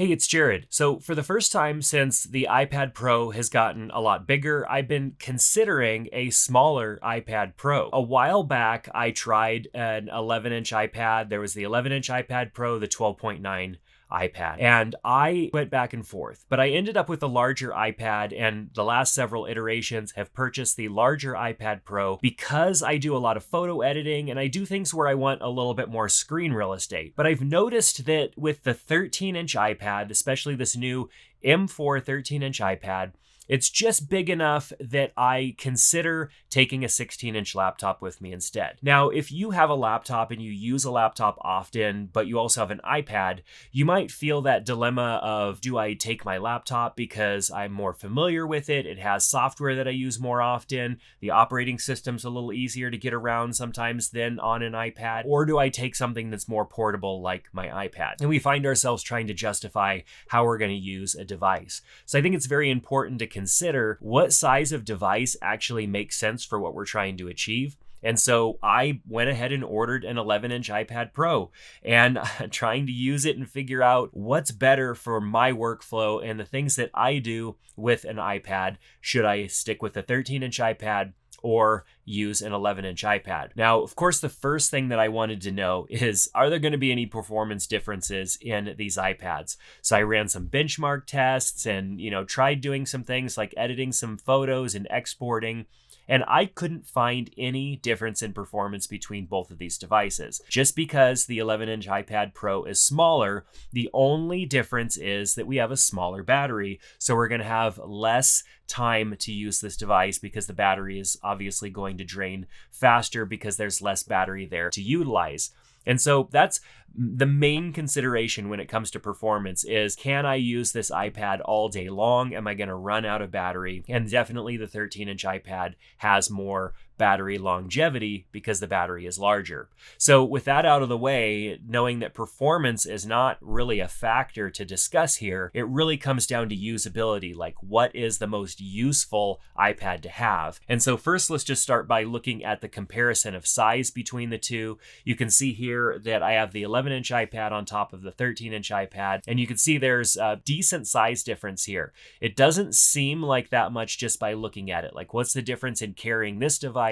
Hey, it's Jared. So, for the first time since the iPad Pro has gotten a lot bigger, I've been considering a smaller iPad Pro. A while back, I tried an 11-inch iPad. There was the 11-inch iPad Pro, the 12.9 iPad, and I went back and forth, but I ended up with a larger iPad, and the last several iterations have purchased the larger iPad Pro because I do a lot of photo editing and I do things where I want a little bit more screen real estate. But I've noticed that with the 13-inch iPad, especially this new M4 13-inch iPad, it's just big enough that I consider taking a 16-inch laptop with me instead. Now, if you have a laptop and you use a laptop often, but you also have an iPad, you might feel that dilemma of, do I take my laptop because I'm more familiar with it? It has software that I use more often. The operating system's a little easier to get around sometimes than on an iPad. Or do I take something that's more portable like my iPad? And we find ourselves trying to justify how we're going to use a device. So I think it's very important to consider what size of device actually makes sense for what we're trying to achieve. And so I went ahead and ordered an 11-inch iPad Pro, and trying to use it and figure out what's better for my workflow and the things that I do with an iPad. Should I stick with a 13-inch iPad or use an 11-inch iPad? Now, of course, the first thing that I wanted to know is, are there going to be any performance differences in these iPads? So I ran some benchmark tests and, tried doing some things like editing some photos and exporting, and I couldn't find any difference in performance between both of these devices. Just because the 11-inch iPad Pro is smaller, the only difference is that we have a smaller battery, so we're going to have less time to use this device because the battery is obviously going to drain faster because there's less battery there to utilize. And so that's the main consideration when it comes to performance is, can I use this iPad all day long? Am I going to run out of battery? And definitely the 13-inch iPad has more battery longevity because the battery is larger. So with that out of the way, knowing that performance is not really a factor to discuss here, it really comes down to usability, like what is the most useful iPad to have. And so first, let's just start by looking at the comparison of size between the two. You can see here that I have the 11-inch iPad on top of the 13-inch iPad, and you can see there's a decent size difference here. It doesn't seem like that much just by looking at it. Like, what's the difference in carrying this device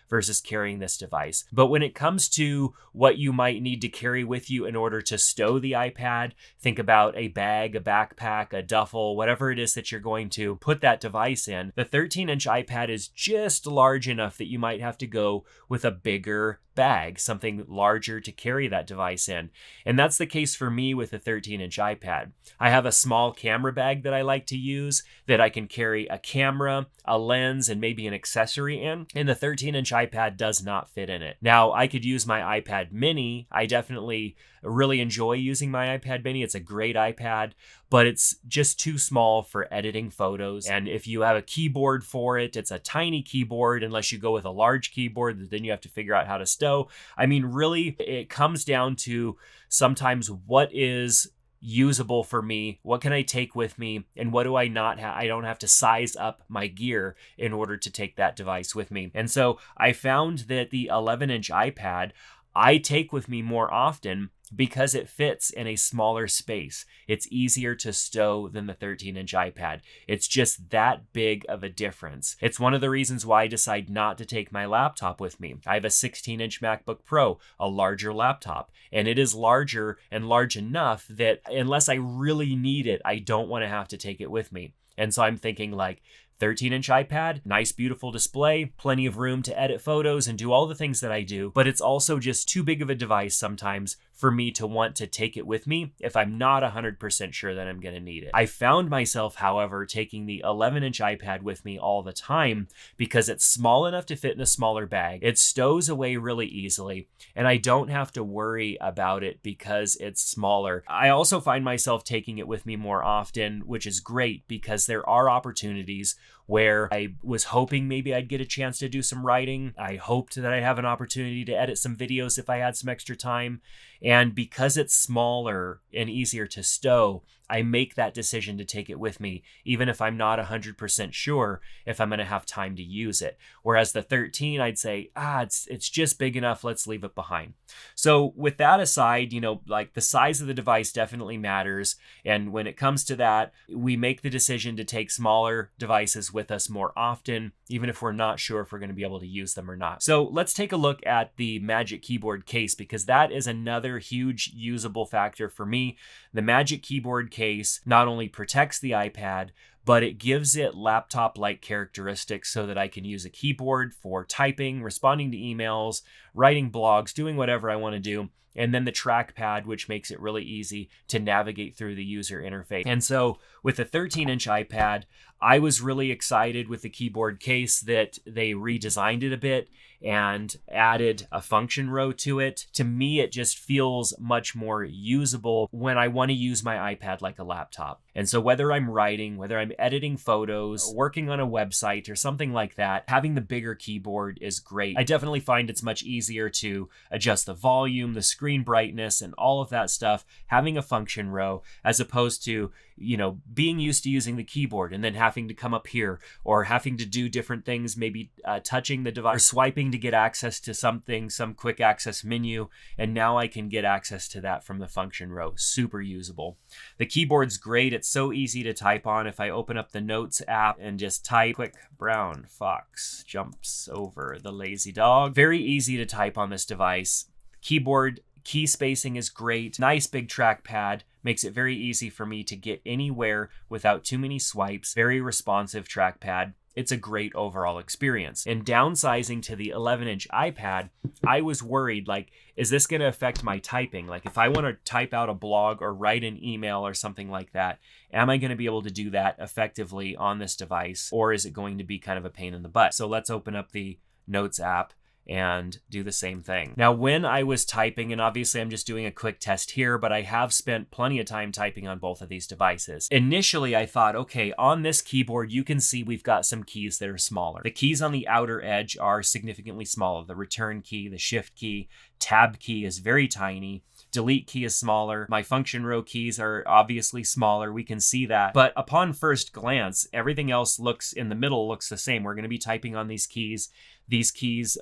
versus carrying this device? But when it comes to what you might need to carry with you in order to stow the iPad, think about a bag, a backpack, a duffel, whatever it is that you're going to put that device in. The 13-inch iPad is just large enough that you might have to go with a bigger bag, something larger to carry that device in. And that's the case for me with the 13-inch iPad. I have a small camera bag that I like to use that I can carry a camera, a lens, and maybe an accessory in. And the 13-inch iPad does not fit in it. Now, I could use my iPad mini. I definitely really enjoy using my iPad mini. It's a great iPad, but it's just too small for editing photos. And if you have a keyboard for it, it's a tiny keyboard, unless you go with a large keyboard that then you have to figure out how to stow. I mean, really, it comes down to sometimes what is usable for me, what can I take with me, and what do I not have? I don't have to size up my gear in order to take that device with me. And so I found that the 11-inch iPad I take with me more often because it fits in a smaller space. It's easier to stow than the 13-inch iPad. It's just that big of a difference. It's one of the reasons why I decide not to take my laptop with me. I have a 16-inch MacBook Pro, a larger laptop, and it is larger and large enough that unless I really need it, I don't want to have to take it with me. And so I'm thinking like, 13-inch iPad, nice, beautiful display, plenty of room to edit photos and do all the things that I do, but it's also just too big of a device sometimes for me to want to take it with me if I'm not 100% sure that I'm going to need it. I found myself, however, taking the 11-inch iPad with me all the time because it's small enough to fit in a smaller bag. It stows away really easily, and I don't have to worry about it because it's smaller. I also find myself taking it with me more often, which is great because there are opportunities where I was hoping maybe I'd get a chance to do some writing. I hoped that I'd have an opportunity to edit some videos if I had some extra time. And because it's smaller and easier to stow, I make that decision to take it with me, even if I'm not 100% sure if I'm going to have time to use it. Whereas the 13, I'd say, it's just big enough, let's leave it behind. So with that aside, like the size of the device definitely matters. And when it comes to that, we make the decision to take smaller devices with us more often, even if we're not sure if we're going to be able to use them or not. So let's take a look at the Magic Keyboard case, because that is another huge usable factor for me. The Magic Keyboard case not only protects the iPad, but it gives it laptop-like characteristics so that I can use a keyboard for typing, responding to emails, writing blogs, doing whatever I want to do. And then the trackpad, which makes it really easy to navigate through the user interface. And so with the 13-inch iPad, I was really excited with the keyboard case that they redesigned it a bit and added a function row to it. To me, it just feels much more usable when I want to use my iPad like a laptop. And so whether I'm writing, whether I'm editing photos, working on a website or something like that, having the bigger keyboard is great. I definitely find it's much easier to adjust the volume, the screen brightness, and all of that stuff, having a function row, as opposed to, being used to using the keyboard and then having to come up here or having to do different things, maybe touching the device or swiping to get access to something, some quick access menu. And now I can get access to that from the function row. Super usable. The keyboard's great. It's so easy to type on. If I open up the Notes app and just type, quick brown fox jumps over the lazy dog. Very easy to type on this device. Keyboard key spacing is great. Nice big trackpad. Makes it very easy for me to get anywhere without too many swipes. Very responsive trackpad. It's a great overall experience. And downsizing to the 11-inch iPad, I was worried, is this going to affect my typing? If I want to type out a blog or write an email or something like that, am I going to be able to do that effectively on this device? Or is it going to be kind of a pain in the butt? So let's open up the Notes app and do the same thing. Now, when I was typing, and obviously I'm just doing a quick test here, but I have spent plenty of time typing on both of these devices. Initially, I thought, okay, on this keyboard, you can see we've got some keys that are smaller. The keys on the outer edge are significantly smaller. The return key, the shift key, tab key is very tiny. Delete key is smaller. My function row keys are obviously smaller. We can see that. But upon first glance, everything else in the middle looks the same. We're going to be typing on these keys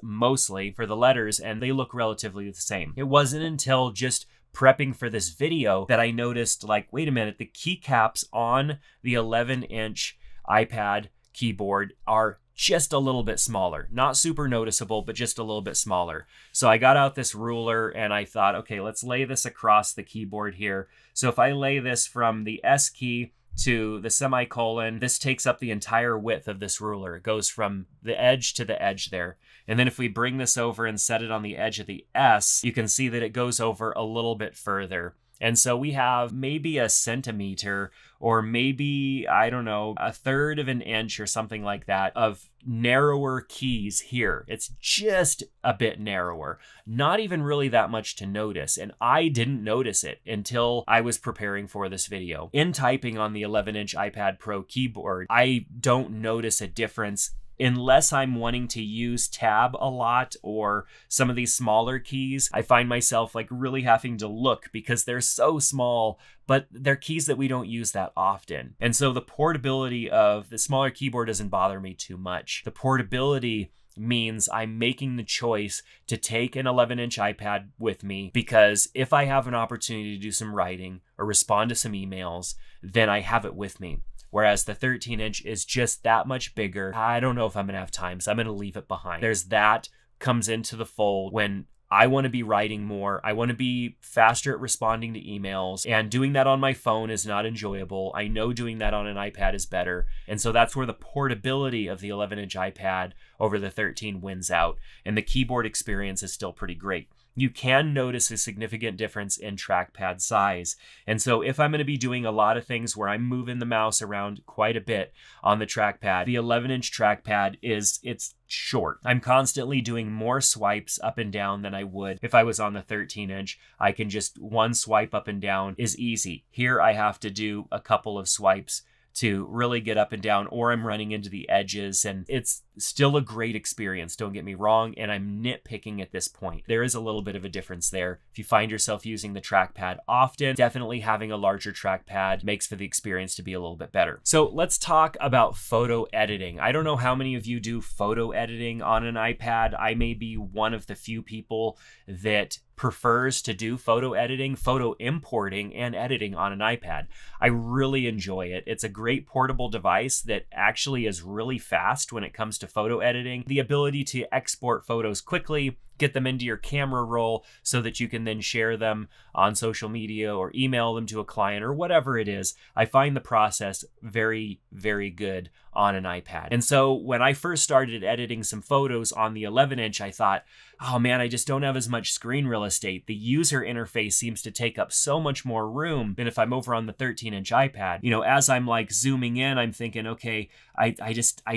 mostly for the letters, and they look relatively the same. It wasn't until just prepping for this video that I noticed, wait a minute, the keycaps on the 11-inch iPad keyboard are just a little bit smaller. Not super noticeable, but just a little bit smaller. So I got out this ruler and I thought, okay, let's lay this across the keyboard here. So if I lay this from the S key to the semicolon, this takes up the entire width of this ruler. It goes from the edge to the edge there. And then if we bring this over and set it on the edge of the S, you can see that it goes over a little bit further. And so we have maybe a centimeter or maybe, I don't know, a third of an inch or something like that of narrower keys here. It's just a bit narrower, not even really that much to notice. And I didn't notice it until I was preparing for this video. In typing on the 11-inch iPad Pro keyboard, I don't notice a difference unless I'm wanting to use tab a lot or some of these smaller keys. I find myself really having to look because they're so small, but they're keys that we don't use that often. And so the portability of the smaller keyboard doesn't bother me too much. The portability means I'm making the choice to take an 11-inch iPad with me because if I have an opportunity to do some writing or respond to some emails, then I have it with me. Whereas the 13-inch is just that much bigger. I don't know if I'm going to have time, so I'm going to leave it behind. There's that comes into the fold when I want to be writing more. I want to be faster at responding to emails, and doing that on my phone is not enjoyable. I know doing that on an iPad is better. And so that's where the portability of the 11-inch iPad over the 13 wins out. And the keyboard experience is still pretty great. You can notice a significant difference in trackpad size. And so if I'm going to be doing a lot of things where I'm moving the mouse around quite a bit on the trackpad, the 11-inch trackpad it's short. I'm constantly doing more swipes up and down than I would if I was on the 13-inch. I can just one swipe up and down is easy. Here I have to do a couple of swipes to really get up and down, or I'm running into the edges, and it's Still a great experience, don't get me wrong, and I'm nitpicking at this point. There is a little bit of a difference there. If you find yourself using the trackpad often, definitely having a larger trackpad makes for the experience to be a little bit better. So let's talk about photo editing. I don't know how many of you do photo editing on an iPad. I may be one of the few people that prefers to do photo editing, photo importing, and editing on an iPad. I really enjoy it. It's a great portable device that actually is really fast when it comes to photo editing. The ability to export photos quickly, get them into your camera roll so that you can then share them on social media or email them to a client or whatever it is. I find the process very, very good on an iPad. And so when I first started editing some photos on the 11-inch, I thought, oh man, I just don't have as much screen real estate. The user interface seems to take up so much more room than if I'm over on the 13-inch iPad. You know, as I'm like zooming in, I'm thinking, okay, I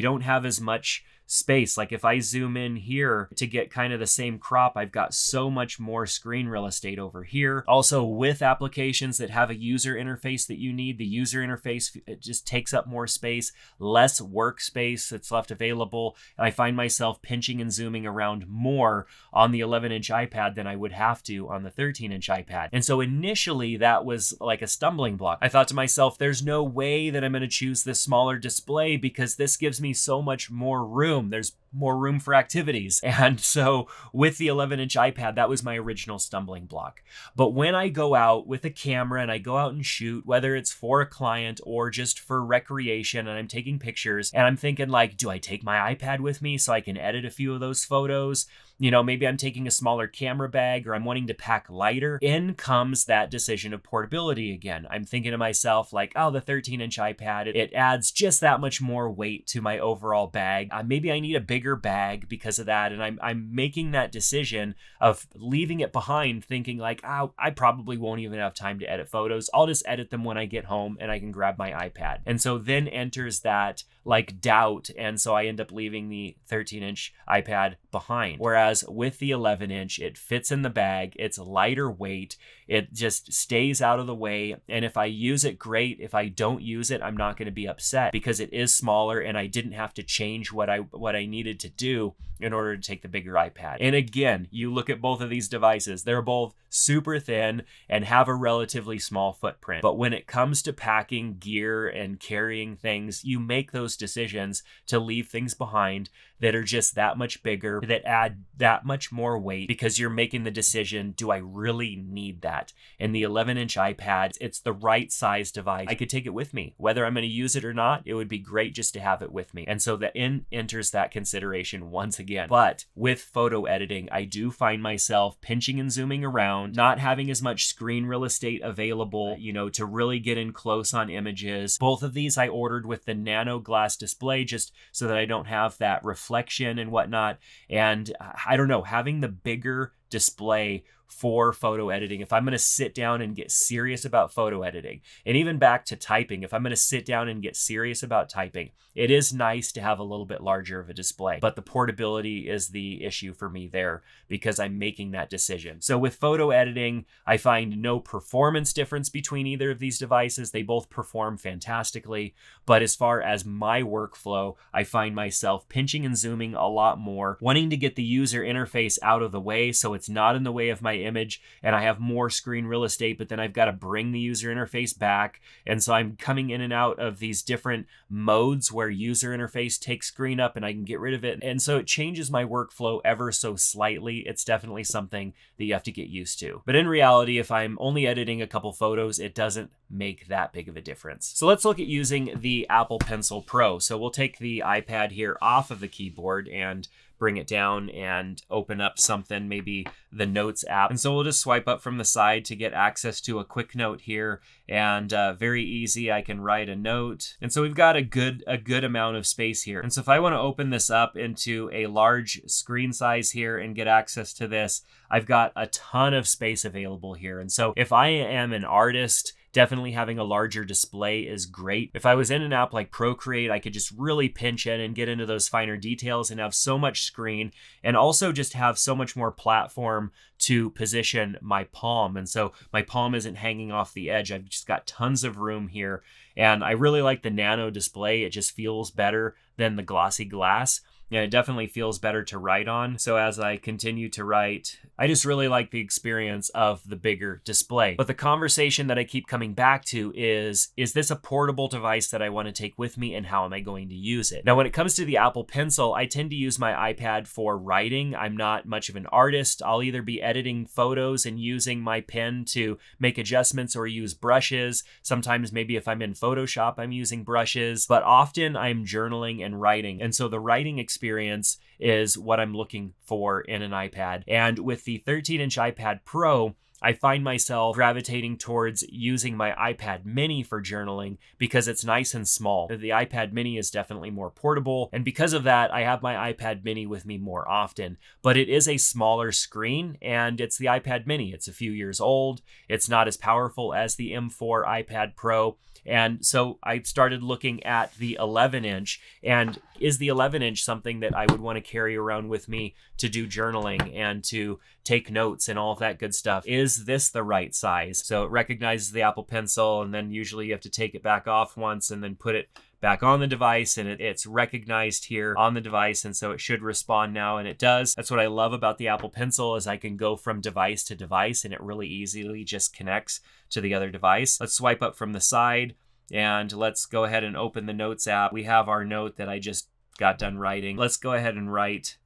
don't have as much space. Like if I zoom in here to get kind of the same crop, I've got so much more screen real estate over here. Also, with applications that have a user interface that you need, the user interface, it just takes up more space, less workspace that's left available. And I find myself pinching and zooming around more on the 11-inch iPad than I would have to on the 13-inch iPad. And so initially that was like a stumbling block. I thought to myself, there's no way that I'm going to choose this smaller display because this gives me so much more room. There's more room for activities. And so with the 11-inch iPad, that was my original stumbling block. But when I go out with a camera and I go out and shoot, whether it's for a client or just for recreation, and I'm taking pictures and I'm thinking like, do I take my iPad with me so I can edit a few of those photos? You know, maybe I'm taking a smaller camera bag or I'm wanting to pack lighter. In comes that decision of portability again. I'm thinking to myself like, oh, the 13-inch iPad, it adds just that much more weight to my overall bag. Maybe I need a bigger bag because of that. And I'm making that decision of leaving it behind thinking like, oh, I probably won't even have time to edit photos. I'll just edit them when I get home and I can grab my iPad. And so then enters that like doubt. And so I end up leaving the 13-inch iPad behind. Whereas with the 11-inch, it fits in the bag, it's lighter weight, it just stays out of the way. And if I use it, great. If I don't use it, I'm not going to be upset because it is smaller and I didn't have to change what I needed to do in order to take the bigger iPad. And again, you look at both of these devices, they're both super thin and have a relatively small footprint. But when it comes to packing gear and carrying things, you make those decisions to leave things behind that are just that much bigger, that add that much more weight because you're making the decision, do I really need that? And the 11-inch iPad, it's the right size device. I could take it with me. Whether I'm going to use it or not, it would be great just to have it with me. And so that enters that consideration once again. But with photo editing, I do find myself pinching and zooming around, not having as much screen real estate available, you know, to really get in close on images. Both of these I ordered with the nano glass display just so that I don't have that reflection and whatnot. And I don't know, having the bigger display for photo editing, if I'm going to sit down and get serious about photo editing, and even back to typing, if I'm going to sit down and get serious about typing, it is nice to have a little bit larger of a display. But the portability is the issue for me there because I'm making that decision. So with photo editing, I find no performance difference between either of these devices. They both perform fantastically. But as far as my workflow, I find myself pinching and zooming a lot more, wanting to get the user interface out of the way so it's not in the way of my image and I have more screen real estate, but then I've got to bring the user interface back. And so I'm coming in and out of these different modes where user interface takes screen up and I can get rid of it. And so it changes my workflow ever so slightly. It's definitely something that you have to get used to. But in reality, if I'm only editing a couple photos, it doesn't make that big of a difference. So let's look at using the Apple Pencil Pro. So we'll take the iPad here off of the keyboard and bring it down and open up something, maybe the Notes app. And so we'll just swipe up from the side to get access to a quick note here. And very easy, I can write a note. And so we've got a good amount of space here. And so if I want to open this up into a large screen size here and get access to this, I've got a ton of space available here. And so if I am an artist, definitely having a larger display is great. If I was in an app like Procreate, I could just really pinch in and get into those finer details and have so much screen and also just have so much more platform to position my palm. And so my palm isn't hanging off the edge. I've just got tons of room here. And I really like the nano display. It just feels better than the glossy glass. Yeah, it definitely feels better to write on. So as I continue to write, I just really like the experience of the bigger display. But the conversation that I keep coming back to is this a portable device that I want to take with me, and how am I going to use it? Now, when it comes to the Apple Pencil, I tend to use my iPad for writing. I'm not much of an artist. I'll either be editing photos and using my pen to make adjustments or use brushes. Sometimes maybe if I'm in Photoshop, I'm using brushes, but often I'm journaling and writing. And so the writing experience is what I'm looking for in an iPad. And with the 13-inch iPad Pro, I find myself gravitating towards using my iPad mini for journaling because it's nice and small. The iPad mini is definitely more portable, and because of that, I have my iPad mini with me more often. But it is a smaller screen, and it's the iPad mini. It's a few years old. It's not as powerful as the M4 iPad Pro. And so I started looking at the 11-inch, and is the 11-inch something that I would want to carry around with me to do journaling and to take notes and all of that good stuff? Is this the right size? So it recognizes the Apple Pencil, and then usually you have to take it back off once and then put it back on the device, and it's recognized here on the device, and so it should respond now, and it does. That's what I love about the Apple Pencil, is I can go from device to device, and it really easily just connects to the other device. Let's swipe up from the side, and let's go ahead and open the Notes app. We have our note that I just got done writing. Let's go ahead and write.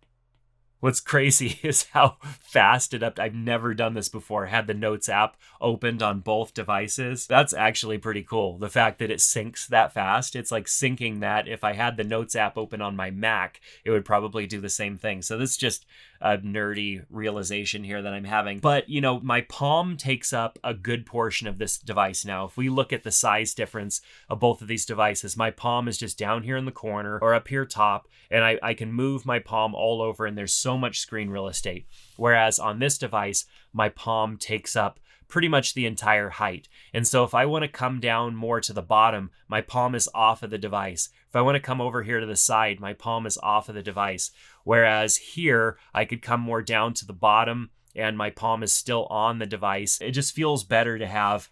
What's crazy is how fast it up. I've never done this before. I had the Notes app opened on both devices. That's actually pretty cool. The fact that it syncs that fast. It's like syncing that if I had the Notes app open on my Mac, it would probably do the same thing. So this is just a nerdy realization here that I'm having. But, you know, my palm takes up a good portion of this device now. If we look at the size difference of both of these devices, my palm is just down here in the corner or up here top, and I can move my palm all over, and there's so much screen real estate. Whereas on this device, my palm takes up pretty much the entire height. And so if I want to come down more to the bottom, my palm is off of the device. If I want to come over here to the side, my palm is off of the device. Whereas here, I could come more down to the bottom and my palm is still on the device. It just feels better to have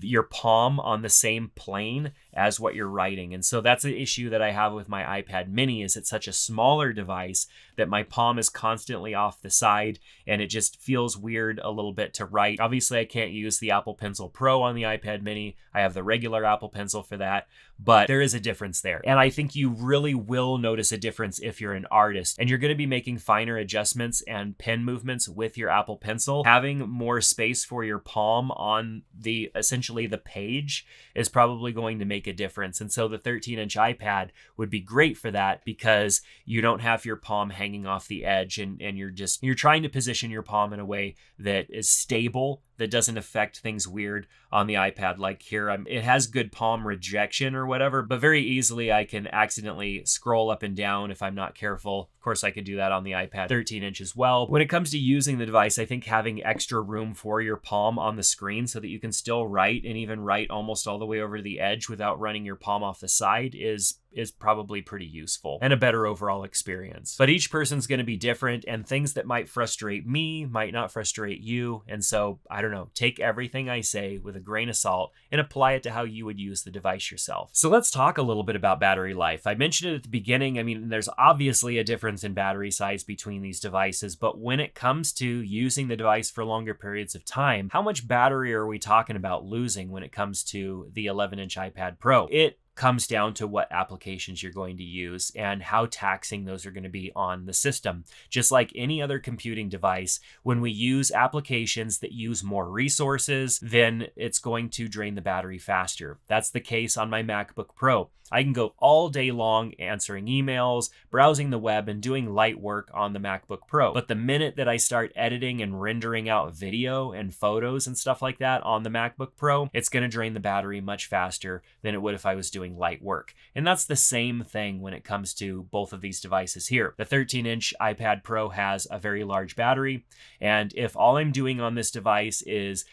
your palm on the same plane as what you're writing. And so that's the issue that I have with my iPad mini, is it's such a smaller device that my palm is constantly off the side, and it just feels weird a little bit to write. Obviously, I can't use the Apple Pencil Pro on the iPad mini. I have the regular Apple Pencil for that, but there is a difference there. And I think you really will notice a difference if you're an artist and you're going to be making finer adjustments and pen movements with your Apple Pencil. Having more space for your palm on the essentially the page is probably going to make a difference. And so the 13-inch iPad would be great for that, because you don't have your palm hanging off the edge, and you're trying to position your palm in a way that is stable, that doesn't affect things weird on the iPad. Like here, it has good palm rejection or whatever, but very easily I can accidentally scroll up and down if I'm not careful. Of course, I could do that on the iPad 13-inch as well. When it comes to using the device, I think having extra room for your palm on the screen so that you can still write, and even write almost all the way over to the edge without running your palm off the side, is probably pretty useful and a better overall experience. But each person's going to be different, and things that might frustrate me might not frustrate you. And so, I don't know, take everything I say with a grain of salt and apply it to how you would use the device yourself. So let's talk a little bit about battery life. I mentioned it at the beginning. I mean, there's obviously a difference in battery size between these devices, but when it comes to using the device for longer periods of time, how much battery are we talking about losing when it comes to the 11-inch iPad Pro? It comes down to what applications you're going to use and how taxing those are going to be on the system. Just like any other computing device, when we use applications that use more resources, then it's going to drain the battery faster. That's the case on my MacBook Pro. I can go all day long answering emails, browsing the web, and doing light work on the MacBook Pro. But the minute that I start editing and rendering out video and photos and stuff like that on the MacBook Pro, it's going to drain the battery much faster than it would if I was doing light work. And that's the same thing when it comes to both of these devices here. The 13-inch iPad Pro has a very large battery, and if all I'm doing on this device is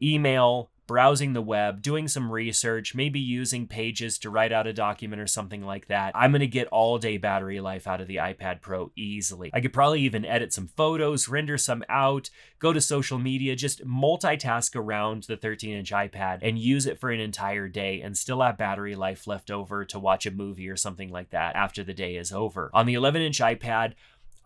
email, browsing the web, doing some research, maybe using Pages to write out a document or something like that, I'm going to get all day battery life out of the iPad Pro easily. I could probably even edit some photos, render some out, go to social media, just multitask around the 13-inch iPad and use it for an entire day and still have battery life left over to watch a movie or something like that after the day is over. On the 11-inch iPad,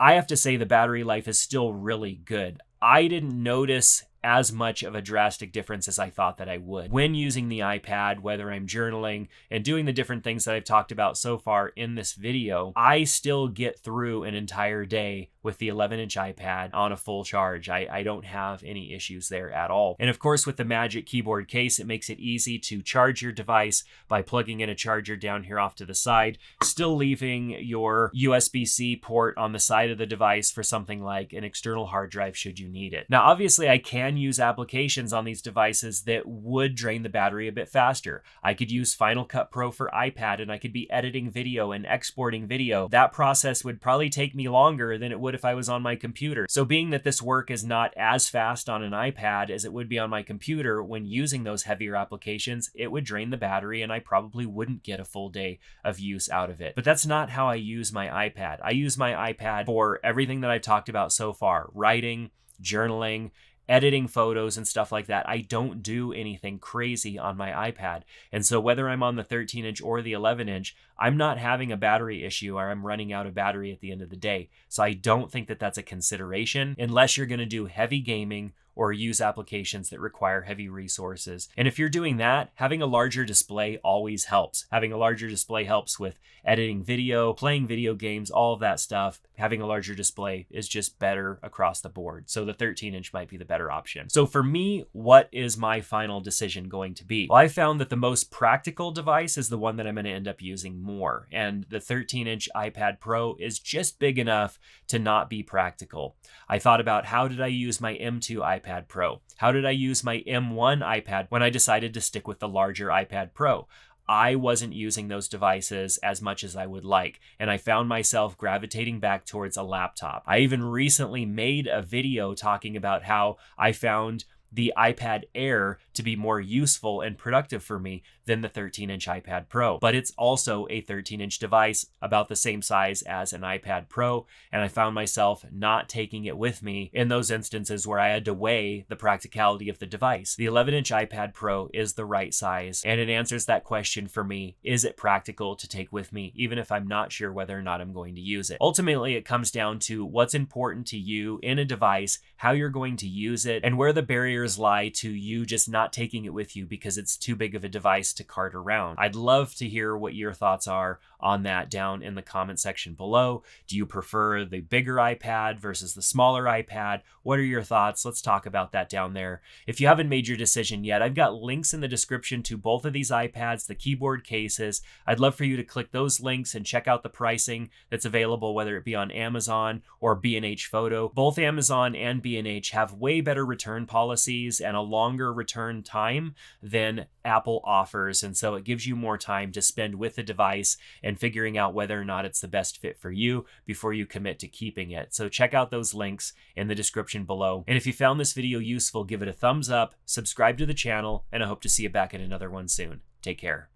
I have to say the battery life is still really good. I didn't notice as much of a drastic difference as I thought that I would. When using the iPad, whether I'm journaling and doing the different things that I've talked about so far in this video, I still get through an entire day with the 11-inch iPad on a full charge. I don't have any issues there at all. And of course, with the Magic Keyboard case, it makes it easy to charge your device by plugging in a charger down here off to the side, still leaving your USB-C port on the side of the device for something like an external hard drive should you need it. Now, obviously, I can use applications on these devices that would drain the battery a bit faster. I could use Final Cut Pro for iPad and I could be editing video and exporting video. That process would probably take me longer than it would if I was on my computer. So being that this work is not as fast on an iPad as it would be on my computer, when using those heavier applications, it would drain the battery and I probably wouldn't get a full day of use out of it. But that's not how I use my iPad. I use my iPad for everything that I've talked about so far: writing, journaling, editing photos and stuff like that. I don't do anything crazy on my iPad. And so whether I'm on the 13-inch or the 11-inch, I'm not having a battery issue or I'm running out of battery at the end of the day. So I don't think that that's a consideration unless you're going to do heavy gaming or use applications that require heavy resources. And if you're doing that, having a larger display always helps. Having a larger display helps with editing video, playing video games, all of that stuff. Having a larger display is just better across the board. So the 13-inch might be the better option. So for me, what is my final decision going to be? Well, I found that the most practical device is the one that I'm going to end up using more. And the 13-inch iPad Pro is just big enough to not be practical. I thought about, how did I use my M2 iPad Pro? How did I use my M1 iPad when I decided to stick with the larger iPad Pro? I wasn't using those devices as much as I would like, and I found myself gravitating back towards a laptop. I even recently made a video talking about how I found the iPad Air to be more useful and productive for me than the 13-inch iPad Pro. But it's also a 13-inch device, about the same size as an iPad Pro, and I found myself not taking it with me in those instances where I had to weigh the practicality of the device. The 11-inch iPad Pro is the right size, and it answers that question for me. Is it practical to take with me, even if I'm not sure whether or not I'm going to use it? Ultimately, it comes down to what's important to you in a device, how you're going to use it, and where the barriers lie to you just not taking it with you because it's too big of a device to cart around. I'd love to hear what your thoughts are on that down in the comment section below. Do you prefer the bigger iPad versus the smaller iPad? What are your thoughts? Let's talk about that down there. If you haven't made your decision yet, I've got links in the description to both of these iPads, the keyboard cases. I'd love for you to click those links and check out the pricing that's available, whether it be on Amazon or B&H Photo. Both Amazon and B&H have way better return policies and a longer return time than Apple offers. And so it gives you more time to spend with the device and figuring out whether or not it's the best fit for you before you commit to keeping it. So check out those links in the description below. And if you found this video useful, give it a thumbs up, subscribe to the channel, and I hope to see you back in another one soon. Take care.